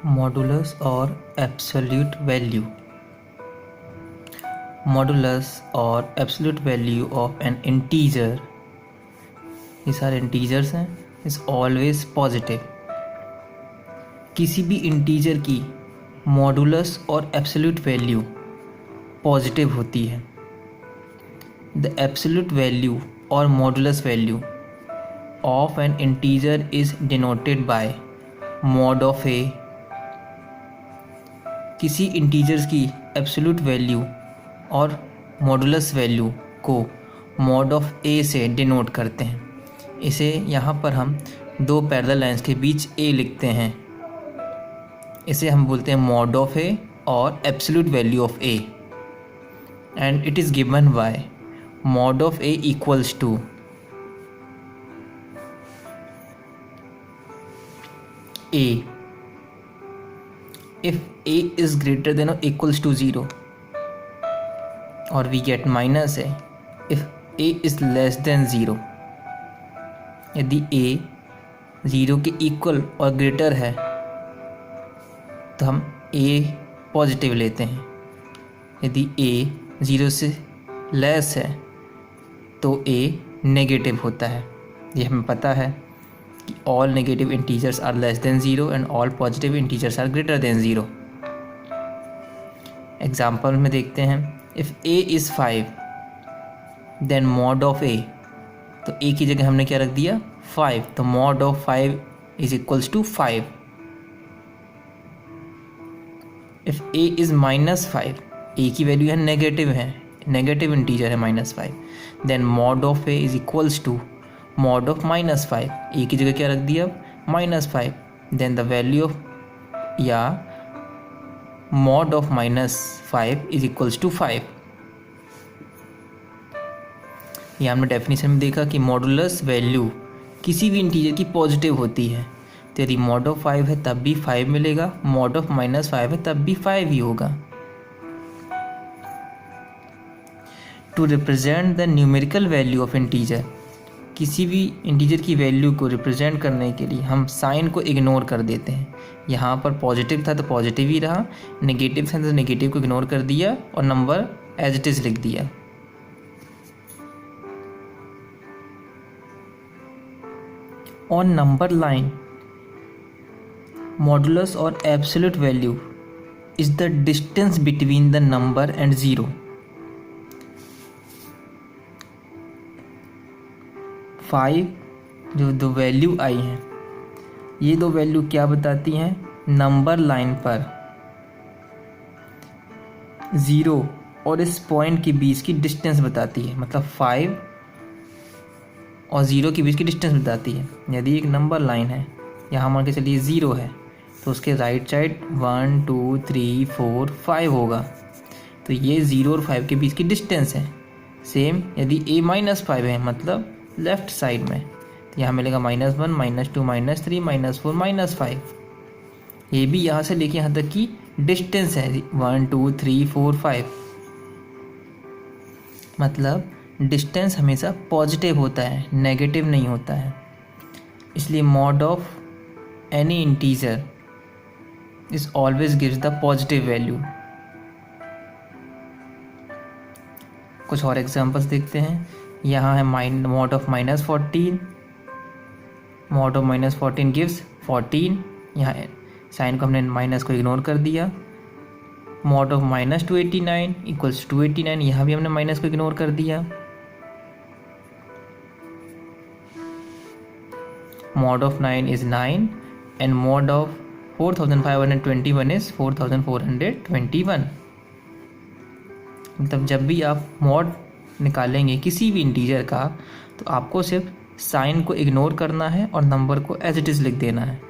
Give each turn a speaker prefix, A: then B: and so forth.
A: Modulus और absolute value. Modulus or absolute value of an integer, ये सारे integers हैं, is always positive. किसी भी इंटीजर की मॉडुलस और एब्सोल्यूट वैल्यू पॉजिटिव होती है. द एब्सोल्यूट वैल्यू और modulus value of an integer is denoted by mod of A. किसी इंटीजर्स की एब्सोल्यूट वैल्यू और मॉडुलस वैल्यू को मॉड ऑफ ए से डिनोट करते हैं. इसे यहाँ पर हम दो पैरेलल लाइंस के बीच ए लिखते हैं. इसे हम बोलते हैं mod of a or absolute value of a. And it is given by mod of a equals to a if a is greater than or equals to 0, or we get minus a if a is less than 0. यदि a 0 के equal और greater है तो हम a positive लेते हैं. यदि a 0 से लेस है तो a नेगेटिव होता है. ये हमें पता है कि all negative integers are less than 0 and all positive integers are greater than 0. Example में देखते हैं. If a is 5 then mod of a, तो a की जगह हमने क्या रख दिया 5, तो mod of 5 is equals to 5. If a is -5, a की वैल्यू है नेगेटिव इंटीजर है -5, then mod of a is equals to mod of -5. ए की जगह क्या रख दिया -5, देन द वैल्यू ऑफ या mod of -5 is equals to 5. ये हमने डेफिनेशन में देखा कि मॉडुलस वैल्यू किसी भी इंटीजर की पॉजिटिव होती है. तो यदि mod of 5 है तब भी 5 मिलेगा, mod of -5 है तब भी 5 ही होगा. To represent the numerical value of integer, किसी भी इंटीजर की वैल्यू को रिप्रेजेंट करने के लिए हम साइन को इग्नोर कर देते हैं. यहाँ पर पॉजिटिव था तो पॉजिटिव ही रहा, नेगेटिव था तो नेगेटिव को इग्नोर कर दिया और नंबर एज इट इज़ लिख दिया. ऑन नंबर लाइन मॉडुलस और absolute value is the distance between the number and zero. 5 जो दो वैल्यू आई हैं, ये दो वैल्यू क्या बताती हैं, नंबर लाइन पर 0 और इस पॉइंट के बीच की डिस्टेंस बताती है. मतलब 5 और 0 के बीच की डिस्टेंस बताती है. यदि एक नंबर लाइन है, यहाँ मान के चलिए 0 है, तो उसके राइट साइड 1 2 3 4 5 होगा. तो ये 0 और 5 के बीच की डिस्टेंस है. सेम यदि a -5 है मतलब लेफ्ट साइड में, तो यहाँ मिलेगा -1 -2 -3 -4 -5. ये भी यहाँ से लेके यहाँ तक की डिस्टेंस है 1 2 3 4 5. मतलब डिस्टेंस हमेशा पॉजिटिव होता है, नेगेटिव नहीं होता है. इसलिए mod of any integer is always gives the positive value. कुछ और एग्जांपल्स देखते हैं. यहाँ है mod of -14, mod of -14 gives 14. यहाँ साइन को हमने माइनस को इग्नोर कर दिया. mod of -289 इक्वल्स 289, यहाँ भी हमने माइनस को इग्नोर कर दिया. mod of 9 is 9 and mod of 4521 is 4421. मतलब जब भी आप mod निकालेंगे किसी भी इंटीजर का, तो आपको सिर्फ साइन को इग्नोर करना है और नंबर को एज इट इज़ लिख देना है.